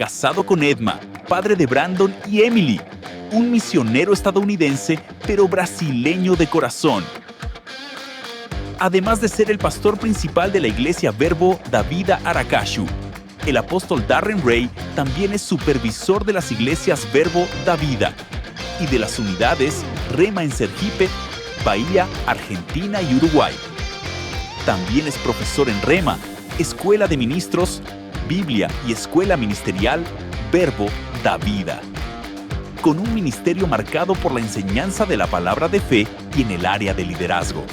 casado con Edma, padre de Brandon y Emily, un misionero estadounidense pero brasileño de corazón. Además de ser el pastor principal de la iglesia Verbo da Vida Aracaju, el apóstol Darren Ray también es supervisor de las iglesias Verbo da Vida y de las unidades Rema en Sergipe, Bahía, Argentina y Uruguay. También es profesor en Rema, Escuela de Ministros, Biblia y Escuela Ministerial Verbo da Vida, con un ministerio marcado por la enseñanza de la palabra de fe y en el área de liderazgo.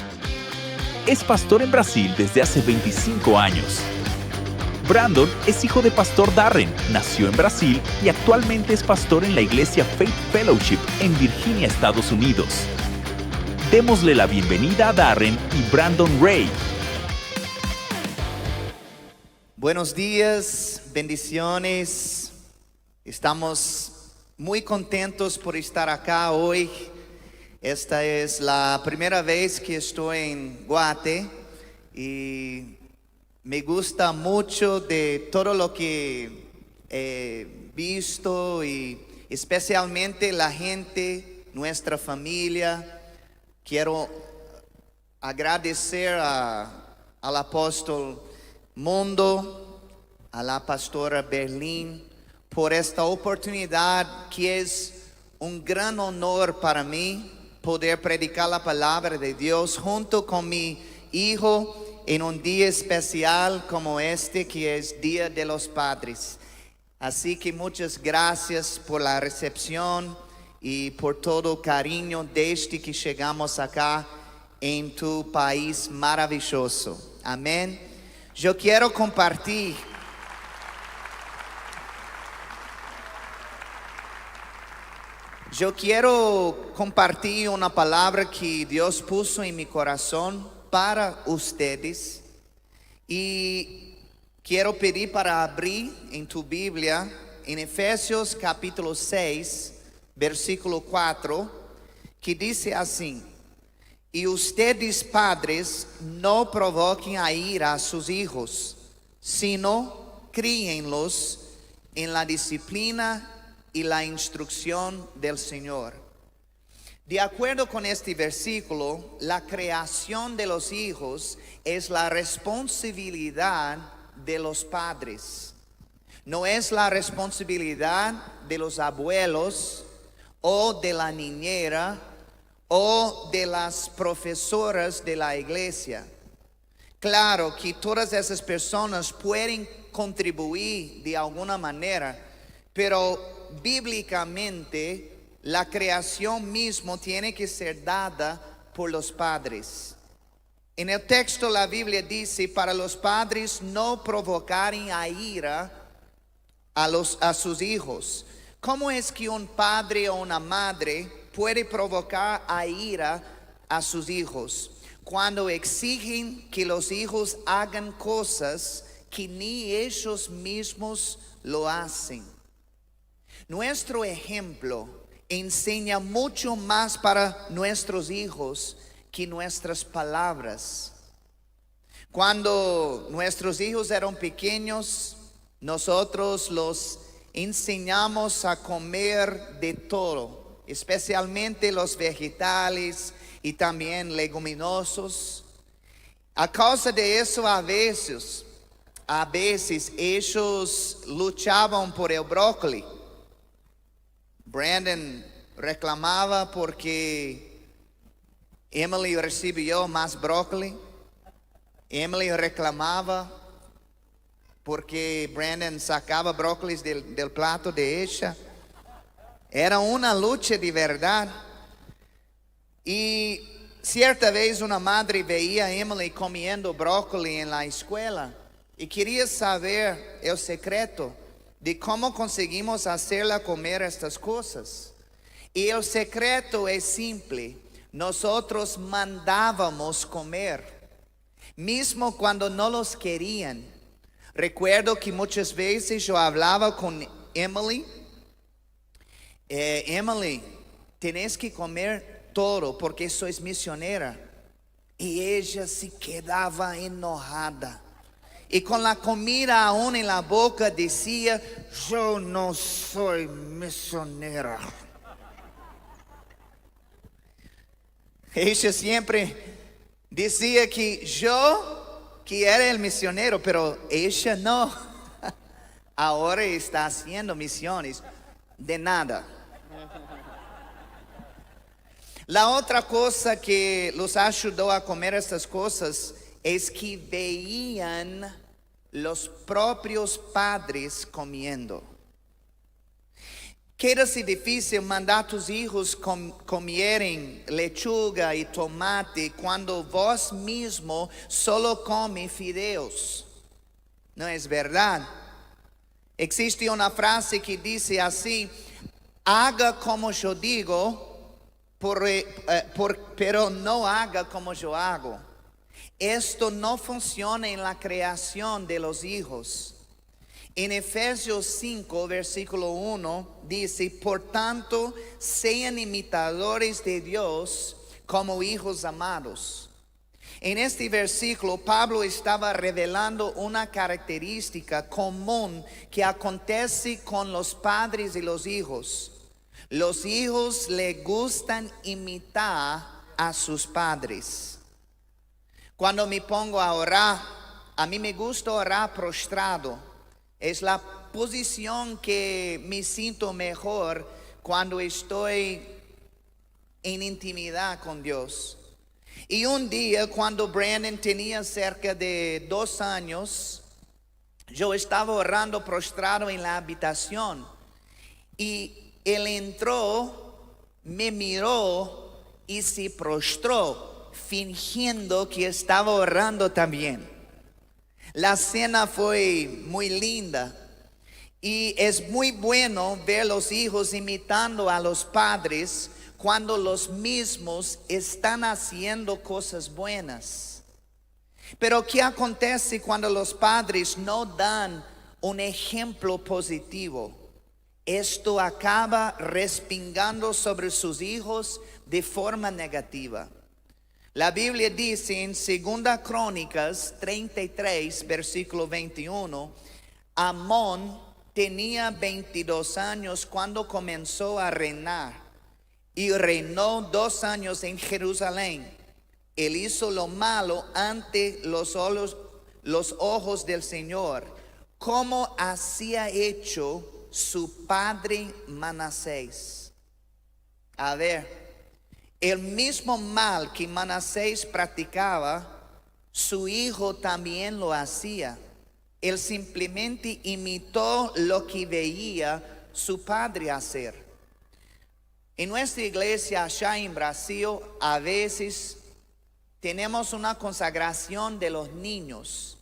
Es pastor en Brasil desde hace 25 años. Brandon es hijo de pastor Darren, nació en Brasil y actualmente es pastor en la iglesia Faith Fellowship en Virginia, Estados Unidos. Démosle la bienvenida a Darren y Brandon Ray. Buenos días, bendiciones. Estamos muy contentos por estar acá hoy. Esta es la primera vez que estoy en Guate y me gusta mucho de todo lo que he visto y especialmente la gente, nuestra familia. Quiero agradecer al apóstol Mundo, a la pastora Berlín, por esta oportunidad que es un gran honor para mí poder predicar la palabra de Dios junto con mi hijo en un día especial como este que es Día de los Padres. Así que muchas gracias por la recepción y por todo el cariño desde que llegamos acá en tu país maravilloso. Amén. Yo quiero compartir una palabra que Dios puso en mi corazón para ustedes y quiero pedir para abrir en tu Biblia en Efesios capítulo 6 versículo 4, que dice así: y ustedes padres no provoquen a ira a sus hijos, sino críenlos en la disciplina y la instrucción del Señor. De acuerdo con este versículo, la creación de los hijos es la responsabilidad de los padres. No es la responsabilidad de los abuelos o de la niñera o de las profesoras de la iglesia. Claro que todas esas personas pueden contribuir de alguna manera, pero bíblicamente la creación mismo tiene que ser dada por los padres. En el texto la Biblia dice: para los padres no provocarem a ira a sus hijos. ¿Cómo es que un padre o una madre puede provocar a ira a sus hijos? Cuando exigen que los hijos hagan cosas que ni ellos mismos lo hacen. Nuestro ejemplo enseña mucho más para nuestros hijos que nuestras palabras. Cuando nuestros hijos eran pequeños, nosotros los enseñamos a comer de todo, especialmente los vegetales y también leguminosos. A causa de eso, a veces ellos luchaban por el brócoli. Brandon reclamaba porque Emily recibió más brócoli. Emily reclamaba porque Brandon sacaba brócolis del plato de ella. Era una lucha de verdad. Y cierta vez una madre veía a Emily comiendo brócoli en la escuela y quería saber el secreto de cómo conseguimos hacerla comer estas cosas. Y el secreto es simple: nosotros mandábamos comer, mismo cuando no los querían. Recuerdo que muchas veces yo hablaba con Emily. Emily, tenés que comer todo porque sois misionera. Y ella se quedaba enojada. Y con la comida aún en la boca decía, yo no soy misionera. Ella siempre decía que yo que era el misionero, pero ella no. Ahora está haciendo misiones de nada. La otra cosa que los ayudó a comer estas cosas es que veían los propios padres comiendo. Queda-se difícil mandar tus hijos comerem lechuga e tomate quando vos mismo solo come fideos. Não é verdade? Existe uma frase que diz assim: haga como eu digo, pero no haga como yo hago. Esto no funciona en la creación de los hijos. En Efesios 5, versículo 1, dice, por tanto, sean imitadores de Dios como hijos amados. En este versículo, Pablo estaba revelando una característica común que acontece con los padres y los hijos. Los hijos le gustan imitar a sus padres. Cuando me pongo a orar, a mí me gusta orar prostrado. Es la posición que me siento mejor cuando estoy en intimidad con Dios. Y un día, cuando Brandon tenía cerca de 2 años, yo estaba orando prostrado en la habitación. Y él entró, me miró y se prostró, fingiendo que estaba orando también. La cena fue muy linda y es muy bueno ver los hijos imitando a los padres cuando los mismos están haciendo cosas buenas. Pero ¿qué acontece cuando los padres no dan un ejemplo positivo? Esto acaba respingando sobre sus hijos de forma negativa. La Biblia dice en 2 Crónicas 33, versículo 21, Amón tenía 22 años cuando comenzó a reinar y reinó 2 años en Jerusalén. Él hizo lo malo ante los ojos del Señor, como hacía hecho su padre Manasés. A ver, el mismo mal que Manasés practicaba, su hijo también lo hacía. Él simplemente imitó lo que veía su padre hacer. En nuestra iglesia allá en Brasil, a veces tenemos una consagración de los niños.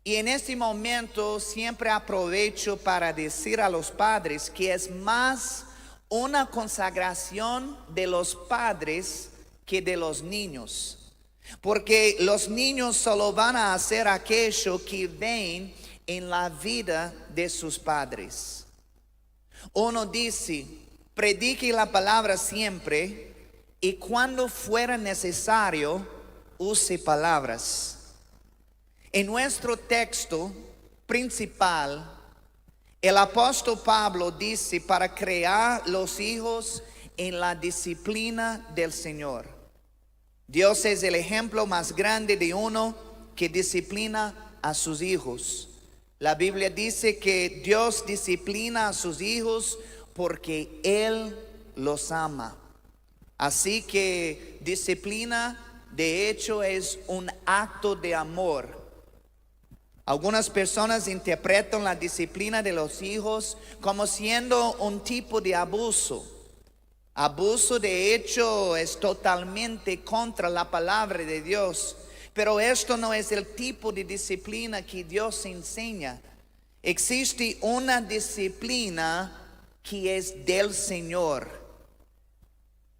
Y en este momento siempre aprovecho para decir a los padres que es más una consagración de los padres que de los niños. Porque los niños solo van a hacer aquello que ven en la vida de sus padres. Uno dice, predique la palabra siempre y cuando fuera necesario, use palabras. En nuestro texto principal, el apóstol Pablo dice para crear los hijos en la disciplina del Señor. Dios es el ejemplo más grande de uno que disciplina a sus hijos. La Biblia dice que Dios disciplina a sus hijos porque Él los ama. Así que disciplina de hecho es un acto de amor. Algunas personas interpretan la disciplina de los hijos como siendo un tipo de abuso. Abuso de hecho es totalmente contra la palabra de Dios. Pero esto no es el tipo de disciplina que Dios enseña. Existe una disciplina que es del Señor.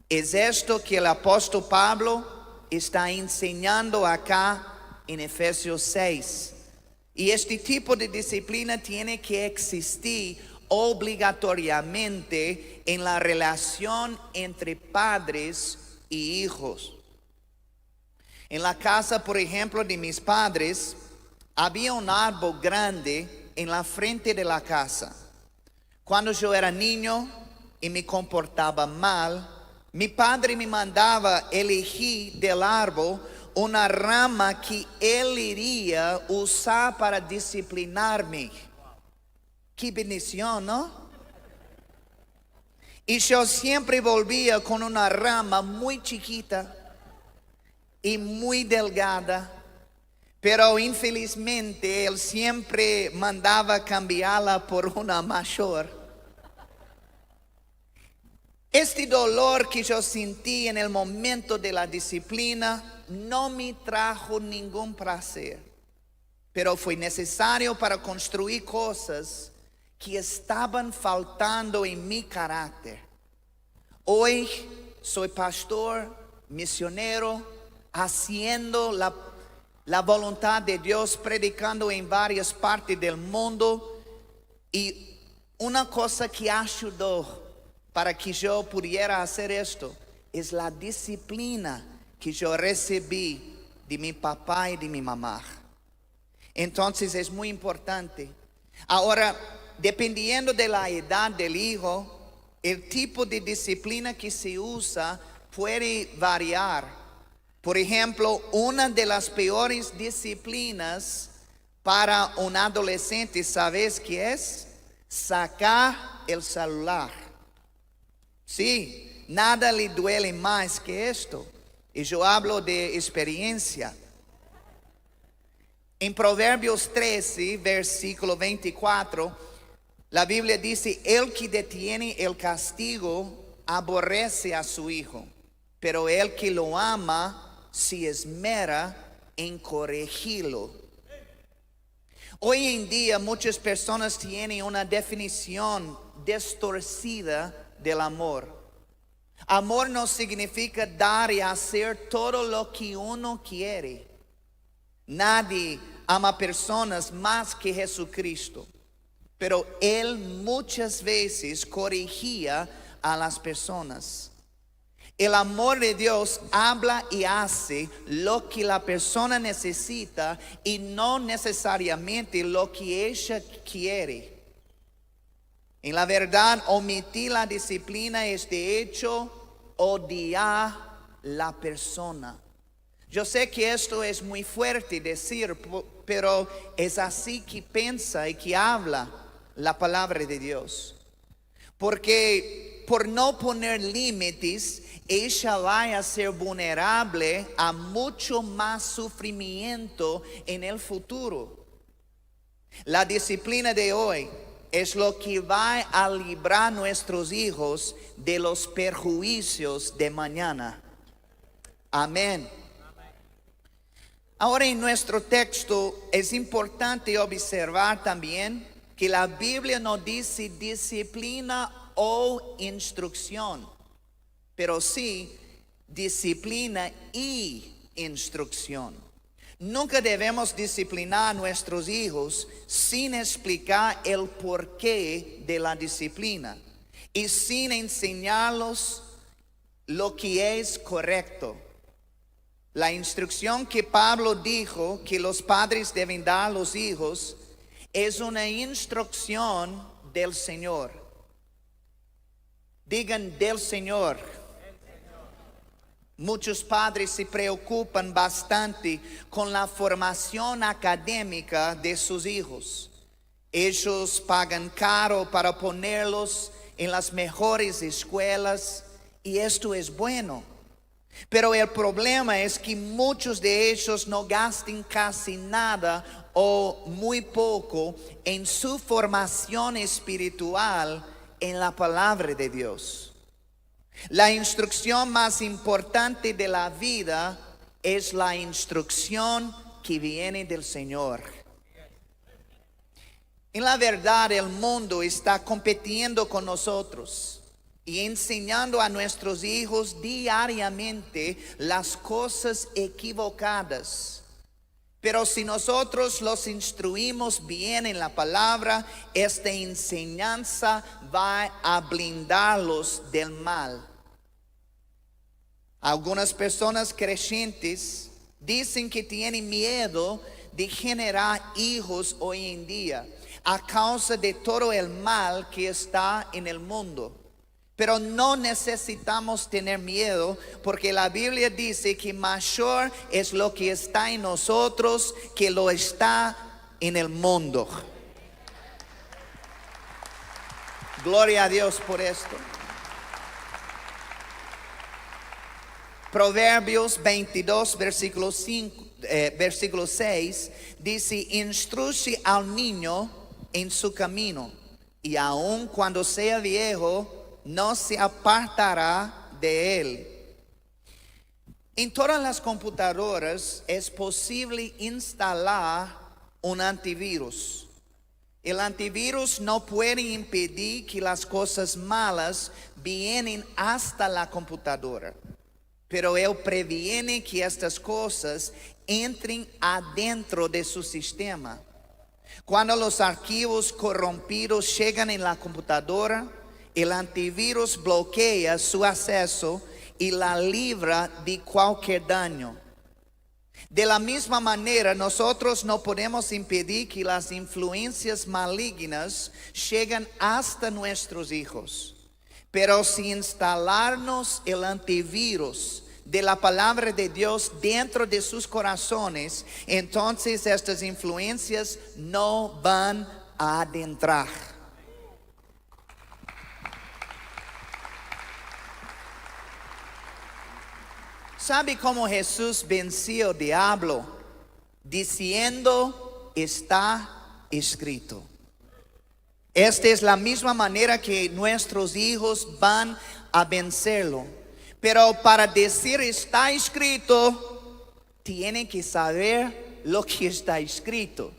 Es esto que el apóstol Pablo está enseñando acá en Efesios 6. Y este tipo de disciplina tiene que existir obligatoriamente en la relación entre padres y hijos. En la casa, por ejemplo, de mis padres, había un árbol grande en la frente de la casa. Cuando yo era niño y me comportaba mal, mi padre me mandaba elegir del árbol una rama que él iría usar para disciplinarme. Qué bendición, ¿no? Y yo siempre volvía con una rama muy chiquita y muy delgada, pero infelizmente él siempre mandaba cambiarla por una mayor. Este dolor que yo sentí en el momento de la disciplina no me trajo ningún placer, pero fue necesario para construir cosas que estaban faltando en mi carácter. Hoy soy pastor, misionero, haciendo la voluntad de Dios, predicando en varias partes del mundo. Y una cosa que ayudó para que yo pudiera hacer esto es la disciplina que yo recibí de mi papá y de mi mamá. Entonces es muy importante. Ahora, dependiendo de la edad del hijo, el tipo de disciplina que se usa puede variar. Por ejemplo, una de las peores disciplinas para un adolescente, ¿sabes qué es? Sacar el celular. Sí, nada le duele más que esto. Y yo hablo de experiencia. En Proverbios 13, versículo 24, la Biblia dice: el que detiene el castigo aborrece a su hijo, pero el que lo ama se esmera en corregirlo. Hoy en día muchas personas tienen una definición distorcida del amor. Amor no significa dar y hacer todo lo que uno quiere. Nadie ama personas más que Jesucristo, pero Él muchas veces corregía a las personas. El amor de Dios habla y hace lo que la persona necesita y no necesariamente lo que ella quiere. En la verdad, omitir la disciplina es de hecho odiar la persona. Yo sé que esto es muy fuerte decir, pero es así que piensa y que habla la palabra de Dios. Porque por no poner límites, ella va a ser vulnerable a mucho más sufrimiento en el futuro. La disciplina de hoy es lo que va a librar a nuestros hijos de los perjuicios de mañana. Amén. Ahora en nuestro texto es importante observar también que la Biblia no dice disciplina o instrucción, pero sí disciplina y instrucción. Nunca debemos disciplinar a nuestros hijos sin explicar el porqué de la disciplina y sin enseñarlos lo que es correcto. La instrucción que Pablo dijo que los padres deben dar a los hijos es una instrucción del Señor. Digan del Señor. Muchos padres se preocupan bastante con la formación académica de sus hijos. Ellos pagan caro para ponerlos en las mejores escuelas y esto es bueno. Pero el problema es que muchos de ellos no gastan casi nada o muy poco en su formación espiritual en la palabra de Dios. La instrucción más importante de la vida es la instrucción que viene del Señor. En la verdad, el mundo está compitiendo con nosotros y enseñando a nuestros hijos diariamente las cosas equivocadas. Pero si nosotros los instruimos bien en la palabra, esta enseñanza va a blindarlos del mal. Algunas personas creyentes dicen que tienen miedo de generar hijos hoy en día a causa de todo el mal que está en el mundo. Pero no necesitamos tener miedo, porque la Biblia dice que mayor es lo que está en nosotros que lo está en el mundo. Gloria a Dios por esto. Proverbios 22, versículo 6, dice: instruye al niño en su camino, y aun cuando sea viejo, no se apartará de él. En todas las computadoras es posible instalar un antivirus. El antivirus no puede impedir que las cosas malas vienen hasta la computadora, pero él previene que estas cosas entren adentro de su sistema. Cuando los archivos corrompidos llegan en la computadora, el antivirus bloquea su acceso y la libra de cualquier daño. De la misma manera, nosotros no podemos impedir que las influencias malignas lleguen hasta nuestros hijos. Pero si instalarnos el antivirus de la palabra de Dios dentro de sus corazones, entonces estas influencias no van a adentrar. ¿Sabe cómo Jesús venció al diablo? Diciendo: está escrito. Esta es la misma manera que nuestros hijos van a vencerlo. Pero para decir está escrito, tienen que saber lo que está escrito.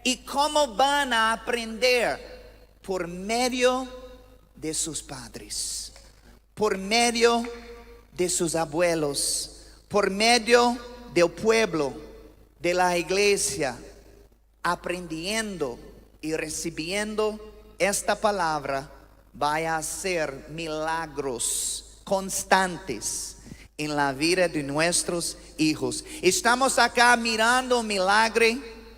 ¿Y cómo van a aprender? Por medio de sus padres, por medio de sus abuelos, por medio del pueblo, de la iglesia, aprendiendo y recibiendo esta palabra. Vaya a hacer milagros constantes en la vida de nuestros hijos. Estamos acá mirando un milagro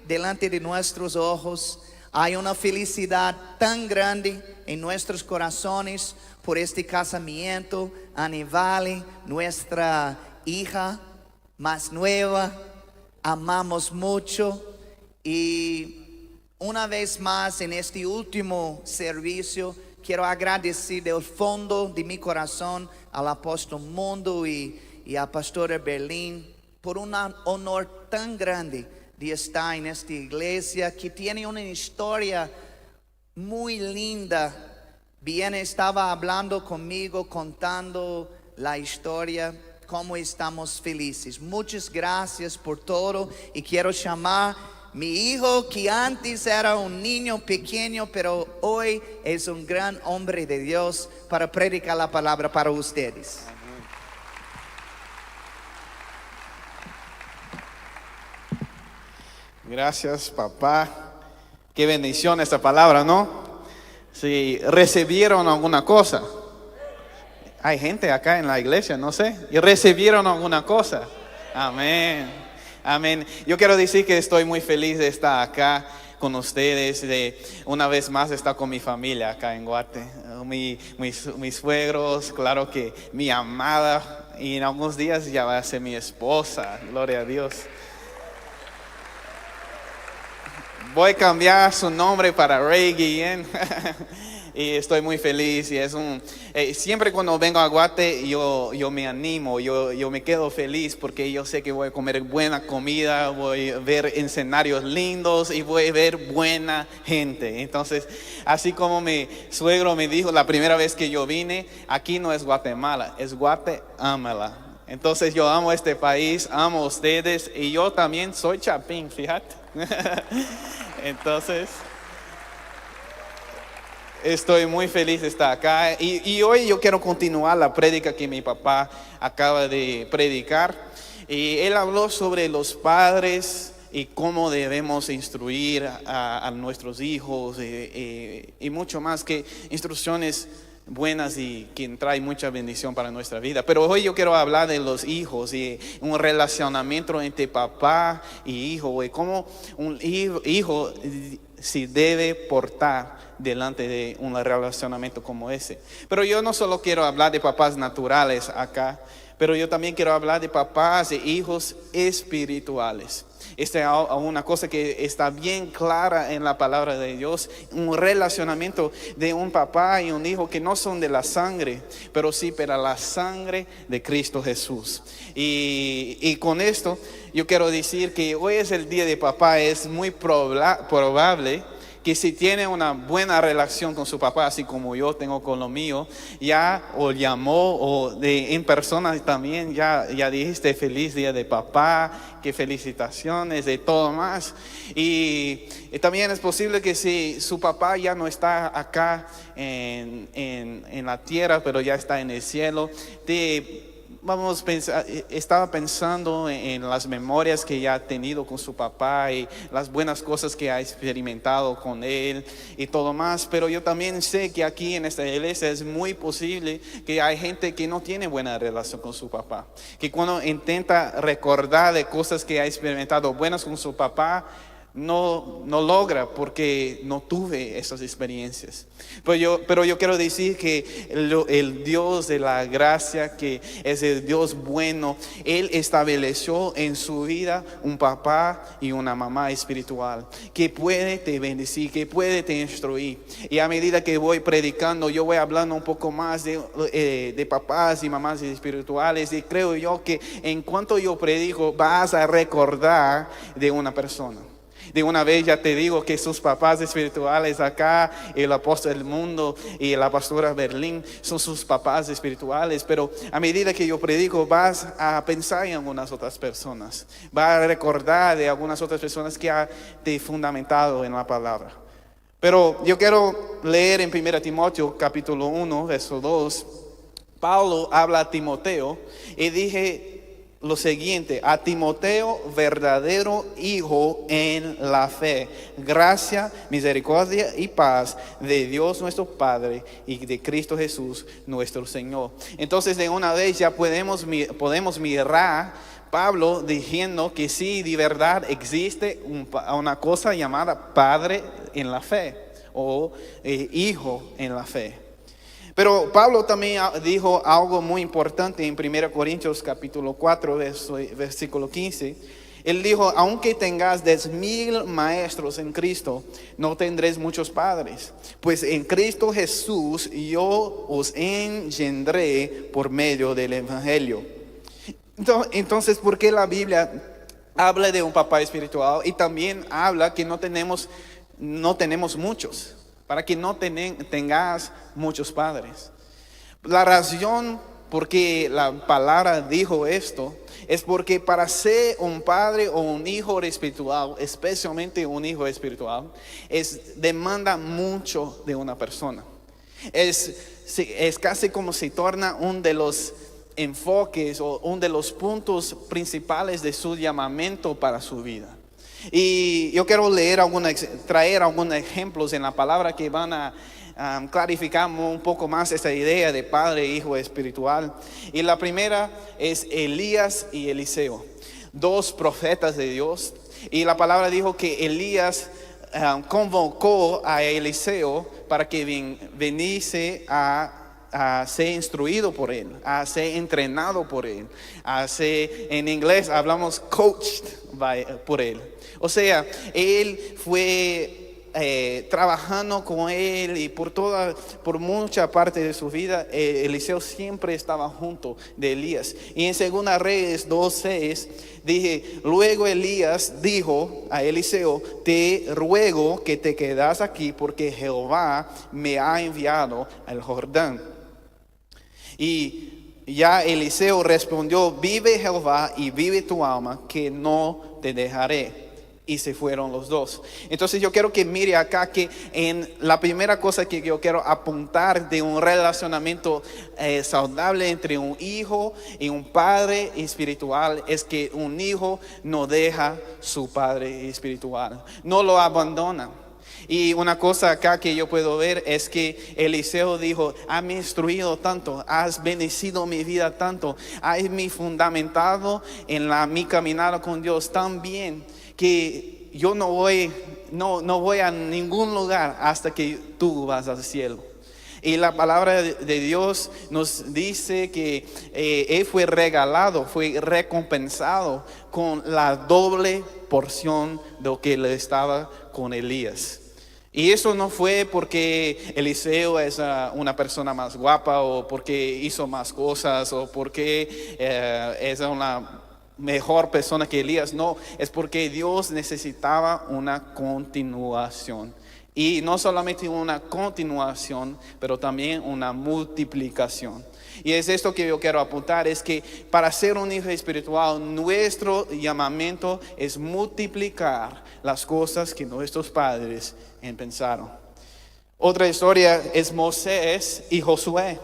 delante de nuestros ojos. Hay una felicidad tan grande en nuestros corazones por este casamiento. Anivale, nuestra hija más nueva, amamos mucho. Y una vez más, en este último servicio, quiero agradecer del fondo de mi corazón al apóstol Mundo y a pastora Berlín por un honor tan grande de estar en esta iglesia que tiene una historia muy linda. Bien, estaba hablando conmigo, contando la historia, cómo estamos felices. Muchas gracias por todo, y quiero llamar mi hijo, que antes era un niño pequeño, pero hoy es un gran hombre de Dios, para predicar la palabra para ustedes. Gracias, papá. Qué bendición esta palabra, ¿no? Si recibieron alguna cosa. Hay gente acá en la iglesia, no sé, y recibieron alguna cosa. Amén. Amén. Yo quiero decir que estoy muy feliz de estar acá con ustedes, de una vez más estar con mi familia acá en Guate. Mis suegros, claro que mi amada, y en algunos días ya va a ser mi esposa. Gloria a Dios. Voy a cambiar su nombre para Ray Guillén. Y estoy muy feliz. Y es siempre cuando vengo a Guate yo me animo, yo me quedo feliz, porque yo sé que voy a comer buena comida, voy a ver escenarios lindos y voy a ver buena gente. Entonces, así como mi suegro me dijo la primera vez que yo vine, aquí no es Guatemala, es Guatemala. Entonces yo amo este país, amo a ustedes, y yo también soy chapín, fíjate. Entonces estoy muy feliz de estar acá, y hoy yo quiero continuar la prédica que mi papá acaba de predicar. Y él habló sobre los padres y cómo debemos instruir a nuestros hijos, y mucho más, que instrucciones buenas y que trae mucha bendición para nuestra vida. Pero hoy yo quiero hablar de los hijos y un relacionamiento entre papá y hijo, y cómo un hijo se debe portar delante de un relacionamiento como ese. Pero yo no solo quiero hablar de papás naturales acá, pero yo también quiero hablar de papás e hijos espirituales. Esta es una cosa que está bien clara en la palabra de Dios, un relacionamiento de un papá y un hijo que no son de la sangre, pero sí para la sangre de Cristo Jesús. Y con esto yo quiero decir que hoy es el día de papá. Es muy probable que si tiene una buena relación con su papá, así como yo tengo con lo mío, ya o llamó o en persona también, ya dijiste feliz día de papá, que felicitaciones, de todo más. Y también es posible que si su papá ya no está acá en la tierra, pero ya está en el cielo, estaba pensando en las memorias que ya ha tenido con su papá y las buenas cosas que ha experimentado con él y todo más. Pero yo también sé que aquí en esta iglesia es muy posible que hay gente que no tiene buena relación con su papá, que cuando intenta recordar de cosas que ha experimentado buenas con su papá, no logra porque no tuve esas experiencias. Pero yo quiero decir que el Dios de la gracia, que es el Dios bueno, Él estableció en su vida un papá y una mamá espiritual que puede te bendecir, que puede te instruir. Y a medida que voy predicando, yo voy hablando un poco más de papás y mamás espirituales, y creo yo que en cuanto yo predico vas a recordar de una persona. De una vez ya te digo que sus papás espirituales acá, el apóstol del mundo y la pastora Berlín, son sus papás espirituales. Pero a medida que yo predico, vas a pensar en algunas otras personas. Vas a recordar de algunas otras personas que ha te fundamentado en la palabra. Pero yo quiero leer en 1 Timoteo capítulo 1, verso 2. Pablo habla a Timoteo y dije lo siguiente: a Timoteo, verdadero hijo en la fe, gracia, misericordia y paz de Dios nuestro Padre y de Cristo Jesús nuestro Señor. Entonces de una vez ya podemos mirar Pablo diciendo que sí, de verdad existe una cosa llamada padre en la fe o hijo en la fe. Pero Pablo también dijo algo muy importante en 1 Corintios capítulo 4, versículo 15. Él dijo: aunque tengas 10,000 maestros en Cristo, no tendréis muchos padres, pues en Cristo Jesús yo os engendré por medio del Evangelio. Entonces, ¿por qué la Biblia habla de un papá espiritual y también habla que no tenemos muchos? Para que no tengas muchos padres. La razón por qué la palabra dijo esto es porque para ser un padre o un hijo espiritual, especialmente un hijo espiritual, demanda mucho de una persona. Es casi como se torna uno de los enfoques o uno de los puntos principales de su llamamiento para su vida. Y yo quiero traer algunos ejemplos en la palabra que van a clarificar un poco más esta idea de padre e hijo espiritual. Y la primera es Elías y Eliseo, dos profetas de Dios. Y la palabra dijo que Elías convocó a Eliseo para que viniese a ser instruido por él, a ser entrenado por él, en inglés hablamos coached por él. O sea, él fue trabajando con él y por mucha parte de su vida, Eliseo siempre estaba junto de Elías. Y en 2 Reyes 2:6 dije: luego Elías dijo a Eliseo: te ruego que te quedas aquí porque Jehová me ha enviado al Jordán. Y ya Eliseo respondió: vive Jehová y vive tu alma, que no te dejaré. Y se fueron los dos. Entonces yo quiero que mire acá que en la primera cosa que yo quiero apuntar de un relacionamiento saludable entre un hijo y un padre espiritual es que un hijo no deja su padre espiritual, no lo abandona. Y una cosa acá que yo puedo ver es que Eliseo dijo, has me instruido tanto, has bendecido mi vida tanto, has me fundamentado en mi caminar con Dios tan bien que yo no voy a ningún lugar hasta que tú vas al cielo. Y la palabra de Dios nos dice que él fue regalado, fue recompensado con la doble porción de lo que le estaba con Elías. Y eso no fue porque Eliseo es una persona más guapa o porque hizo más cosas o porque es una mejor persona que Elías. No, es porque Dios necesitaba una continuación. Y no solamente una continuación, pero también una multiplicación. Y es esto que yo quiero apuntar, es que para ser un hijo espiritual, nuestro llamamiento es multiplicar las cosas que nuestros padres pensaron. Otra historia es Moisés y Josué.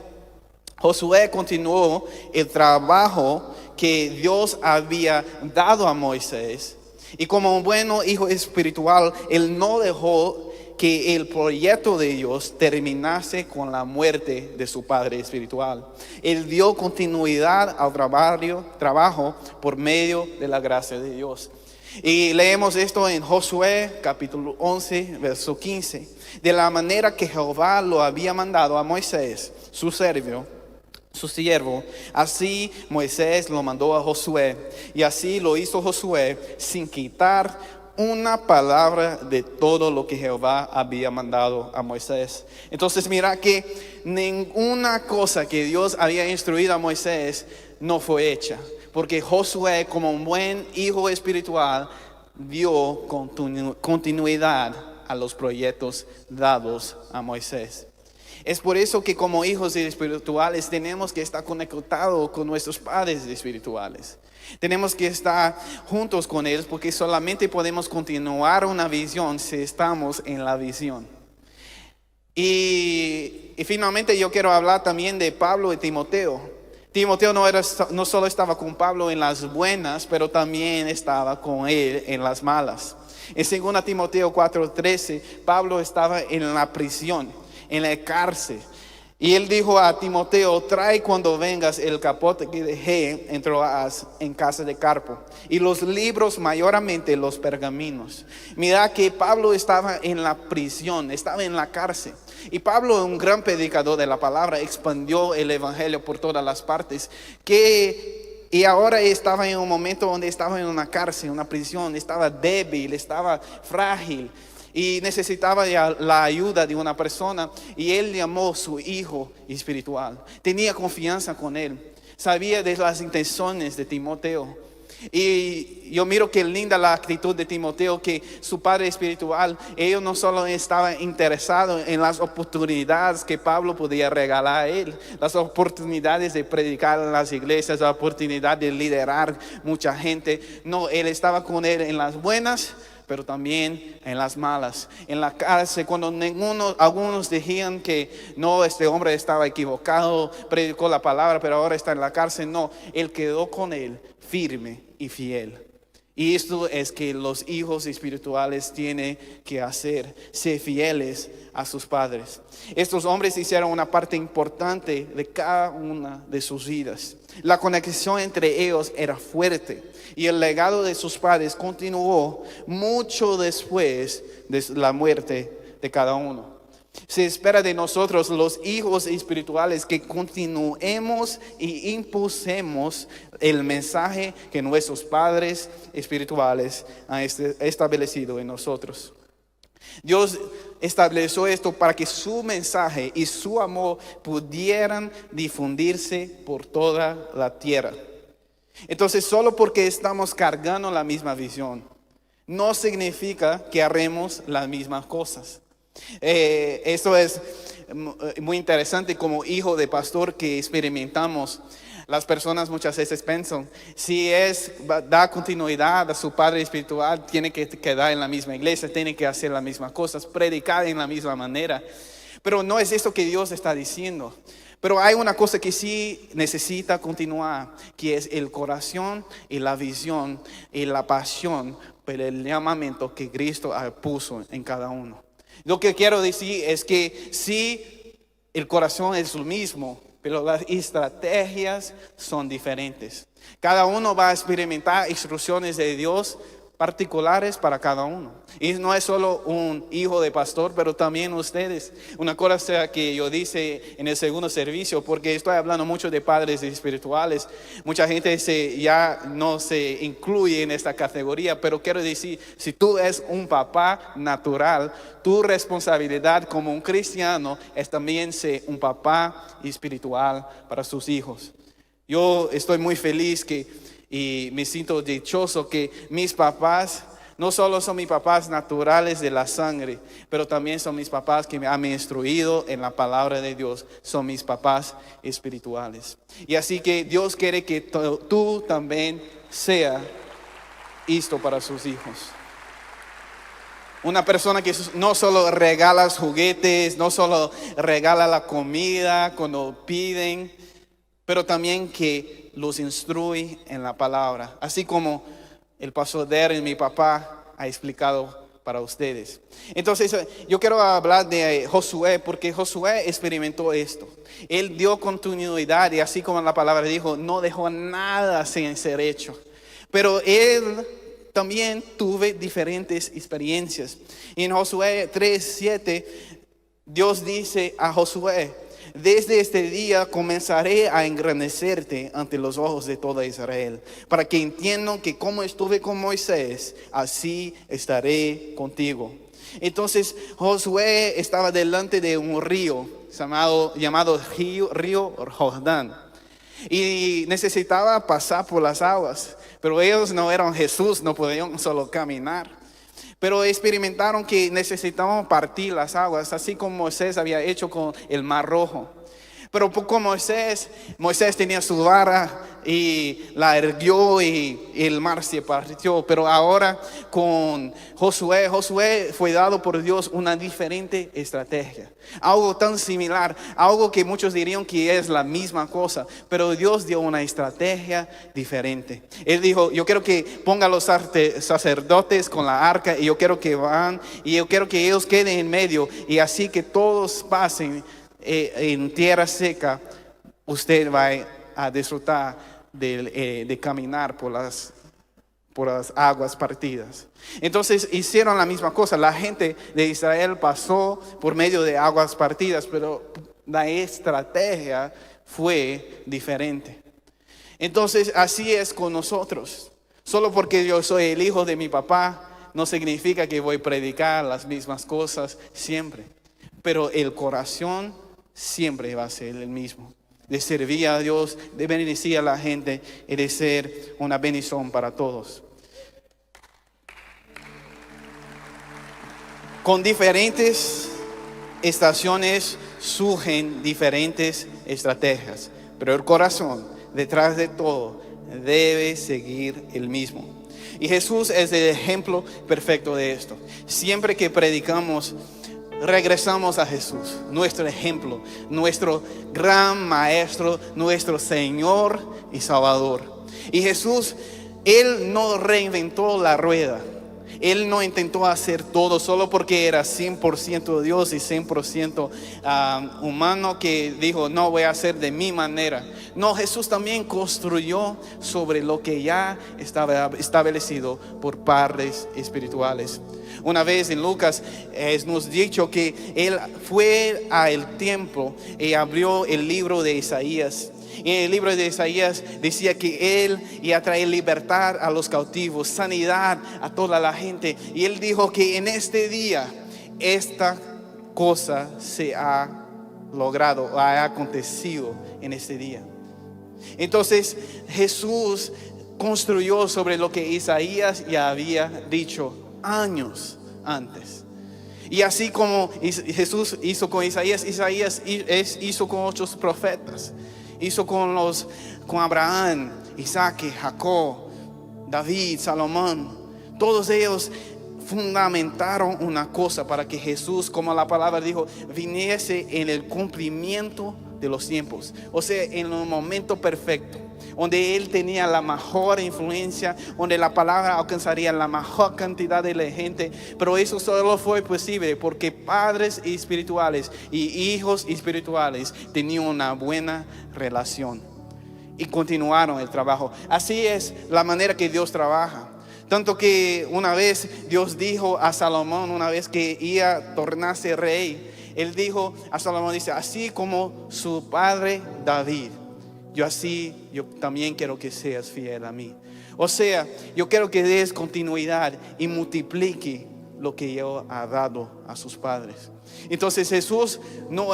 Josué continuó el trabajo que Dios había dado a Moisés. Y como un buen hijo espiritual, él no dejó que el proyecto de Dios terminase con la muerte de su padre espiritual. Él dio continuidad al trabajo por medio de la gracia de Dios. Y leemos esto en Josué capítulo 11, verso 15. De la manera que Jehová lo había mandado a Moisés, su siervo, así Moisés lo mandó a Josué. Y así lo hizo Josué sin quitar una palabra de todo lo que Jehová había mandado a Moisés. Entonces mira que ninguna cosa que Dios había instruido a Moisés no fue hecha, porque Josué, como un buen hijo espiritual, dio continuidad a los proyectos dados a Moisés. Es por eso que como hijos espirituales tenemos que estar conectados con nuestros padres espirituales. Tenemos que estar juntos con ellos porque solamente podemos continuar una visión si estamos en la visión. Y finalmente yo quiero hablar también de Pablo y Timoteo. Timoteo no solo estaba con Pablo en las buenas, pero también estaba con él en las malas. En 2 Timoteo 4:13, Pablo estaba en la prisión, en la cárcel. Y él dijo a Timoteo, trae cuando vengas el capote que dejé en casa de Carpo, y los libros, mayormente los pergaminos. Mira que Pablo estaba en la prisión, estaba en la cárcel. Y Pablo, un gran predicador de la palabra, expandió el evangelio por todas las partes. Y ahora estaba en un momento donde estaba en una cárcel, una prisión, estaba débil, estaba frágil. Y necesitaba la ayuda de una persona. Y él llamó a su hijo espiritual. Tenía confianza con él. Sabía de las intenciones de Timoteo. Y yo miro que linda la actitud de Timoteo, que su padre espiritual, ellos no solo estaban interesados en las oportunidades que Pablo podía regalar a él, las oportunidades de predicar en las iglesias, la oportunidad de liderar mucha gente. No, él estaba con él en las buenas, pero también en las malas. En la cárcel, cuando algunos decían que no, este hombre estaba equivocado, predicó la palabra, pero ahora está en la cárcel. No, él quedó con él firme y fiel. Y esto es que los hijos espirituales tienen que hacer, ser fieles a sus padres. Estos hombres hicieron una parte importante de cada una de sus vidas. La conexión entre ellos era fuerte y el legado de sus padres continuó mucho después de la muerte de cada uno. Se espera de nosotros, los hijos espirituales, que continuemos y impulsemos el mensaje que nuestros padres espirituales han establecido en nosotros. Dios estableció esto para que su mensaje y su amor pudieran difundirse por toda la tierra. Entonces, solo porque estamos cargando la misma visión, no significa que haremos las mismas cosas. Esto es muy interesante como hijo de pastor que experimentamos. Las personas muchas veces piensan, si da continuidad a su padre espiritual, tiene que quedar en la misma iglesia, tiene que hacer las mismas cosas, predicar en la misma manera. Pero no es esto que Dios está diciendo. Pero hay una cosa que sí necesita continuar, que es el corazón y la visión y la pasión por el llamamiento que Cristo puso en cada uno. Lo que quiero decir es que sí, el corazón es el mismo, pero las estrategias son diferentes. Cada uno va a experimentar instrucciones de Dios particulares para cada uno. Y no es solo un hijo de pastor, pero también ustedes. Una cosa que yo dije en el segundo servicio, porque estoy hablando mucho de padres espirituales, mucha gente ya no se incluye en esta categoría, pero quiero decir, si tú eres un papá natural, tu responsabilidad como un cristiano es también ser un papá espiritual para sus hijos. Yo estoy muy feliz y me siento dichoso que mis papás no solo son mis papás naturales de la sangre, pero también son mis papás que me han instruido en la palabra de Dios. Son mis papás espirituales. Y así que Dios quiere que tú también seas esto para sus hijos. Una persona que no solo regala juguetes, no solo regala la comida cuando piden, pero también que los instruye en la palabra, así como el pastor Darren, mi papá, ha explicado para ustedes. Entonces, yo quiero hablar de Josué, porque Josué experimentó esto. Él dio continuidad y así como la palabra dijo, no dejó nada sin ser hecho. Pero él también tuvo diferentes experiencias. En Josué 3:7, Dios dice a Josué: desde este día comenzaré a engrandecerte ante los ojos de toda Israel, para que entiendan que como estuve con Moisés, así estaré contigo. Entonces Josué estaba delante de un río llamado río Jordán, y necesitaba pasar por las aguas, pero ellos no eran Jesús, no podían solo caminar. Pero experimentaron que necesitaban partir las aguas, así como Moisés había hecho con el Mar Rojo. Pero con Moisés tenía su vara y la erguió y el mar se partió. Pero ahora con Josué fue dado por Dios una diferente estrategia. Algo tan similar, algo que muchos dirían que es la misma cosa, pero Dios dio una estrategia diferente. Él dijo: yo quiero que ponga los sacerdotes con la arca, y yo quiero que van, y yo quiero que ellos queden en medio, y así que todos pasen en tierra seca, usted va a disfrutar de caminar por las aguas partidas. Entonces hicieron la misma cosa. La gente de Israel pasó por medio de aguas partidas, pero la estrategia fue diferente. Entonces así es con nosotros. Solo porque yo soy el hijo de mi papá no significa que voy a predicar las mismas cosas siempre, pero el corazón siempre va a ser el mismo, de servir a Dios, de bendecir a la gente y de ser una bendición para todos. Con diferentes estaciones surgen diferentes estrategias, pero el corazón detrás de todo debe seguir el mismo. Y Jesús es el ejemplo perfecto de esto. Siempre que predicamos, regresamos a Jesús, nuestro ejemplo, nuestro gran maestro, nuestro Señor y Salvador. Y Jesús, Él no reinventó la rueda. Él no intentó hacer todo solo porque era 100% Dios y 100% humano, que dijo: no, voy a hacer de mi manera. No, Jesús también construyó sobre lo que ya estaba establecido por padres espirituales. Una vez en Lucas nos dicho que Él fue al templo y abrió el libro de Isaías. Y en el libro de Isaías decía que Él iba a traer libertad a los cautivos, sanidad a toda la gente. Y Él dijo que en este día esta cosa se ha logrado, ha acontecido en este día. Entonces Jesús construyó sobre lo que Isaías ya había dicho años antes. Y así como Jesús hizo con Isaías hizo con otros profetas. Hizo con Abraham, Isaac, Jacob, David, Salomón. Todos ellos fundamentaron una cosa para que Jesús, como la palabra dijo, viniese en el cumplimiento de los tiempos. O sea, en el momento perfecto. donde él tenía la mejor influencia, donde la palabra alcanzaría la mejor cantidad de la gente. Pero eso solo fue posible porque padres espirituales y hijos espirituales tenían una buena relación y continuaron el trabajo. Así es la manera que Dios trabaja. Tanto que una vez Dios dijo a Salomón, una vez que iba a tornarse rey, Él dijo a Salomón, dice, así como su padre David, yo también quiero que seas fiel a mí. O sea, yo quiero que des continuidad y multiplique lo que yo ha dado a sus padres. Entonces Jesús no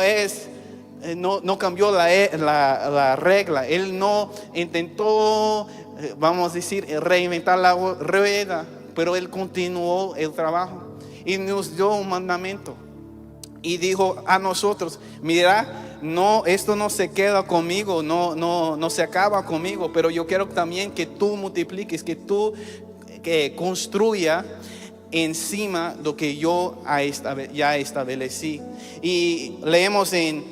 cambió la regla. Él no intentó, vamos a decir, reinventar la rueda, pero Él continuó el trabajo y nos dio un mandamiento. Y dijo a nosotros, mira, esto no se queda conmigo, no se acaba conmigo, pero yo quiero también que tú multipliques, que tú construya encima lo que yo ya establecí. Y leemos en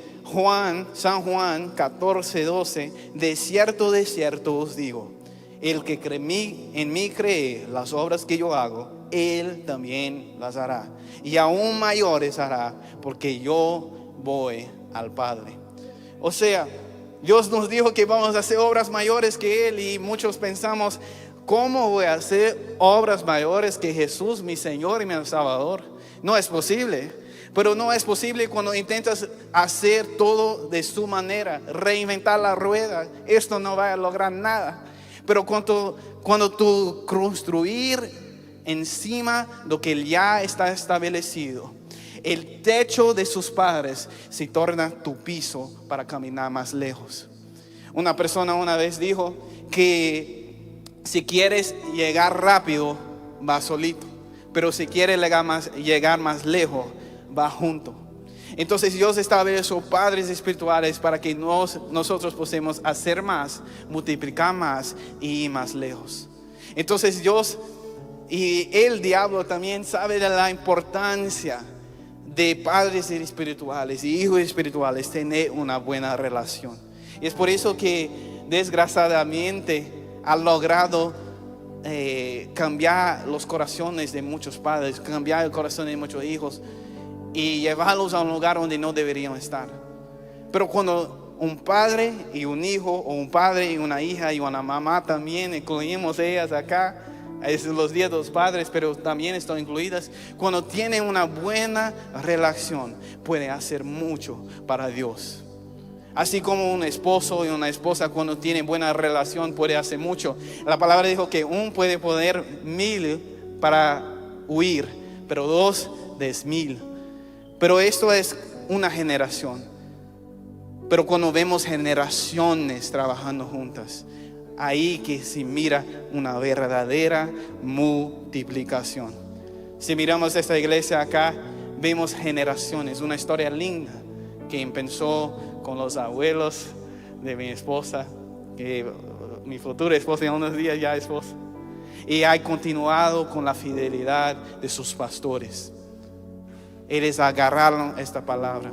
San Juan 14:12, de cierto os digo, el que en mí cree las obras que yo hago, él también las hará, y aún mayores hará, porque yo voy al Padre. O sea, Dios nos dijo que vamos a hacer obras mayores que Él, y muchos pensamos, ¿cómo voy a hacer obras mayores que Jesús, mi Señor y mi Salvador? No es posible. Pero no es posible cuando intentas hacer todo de su manera, reinventar la rueda. Esto no va a lograr nada. Pero cuando tú construir encima lo que ya está establecido, el techo de sus padres se torna tu piso para caminar más lejos. Una persona una vez dijo que si quieres llegar rápido, va solito, pero si quieres llegar más lejos, va junto. Entonces Dios estableció padres espirituales para que nosotros podamos hacer más, multiplicar más y ir más lejos. Entonces Dios y el diablo también sabe de la importancia de padres espirituales y hijos espirituales tener una buena relación. Y es por eso que desgraciadamente ha logrado cambiar los corazones de muchos padres, cambiar el corazón de muchos hijos y llevarlos a un lugar donde no deberían estar. Pero cuando un padre y un hijo, o un padre y una hija y una mamá también, incluimos ellas acá, es los días de los padres, pero también están incluidas. Cuando tienen una buena relación, pueden hacer mucho para Dios. Así como un esposo y una esposa cuando tienen buena relación puede hacer mucho. La palabra dijo que uno puede poner 1000 para huir, pero 2 10,000. Pero esto es una generación. Pero cuando vemos generaciones trabajando juntas, ahí que se mira una verdadera multiplicación. Si miramos esta iglesia acá, vemos generaciones, una historia linda que empezó con los abuelos de mi esposa, que mi futura esposa en unos días ya esposa, y ha continuado con la fidelidad de sus pastores. Ellos agarraron esta palabra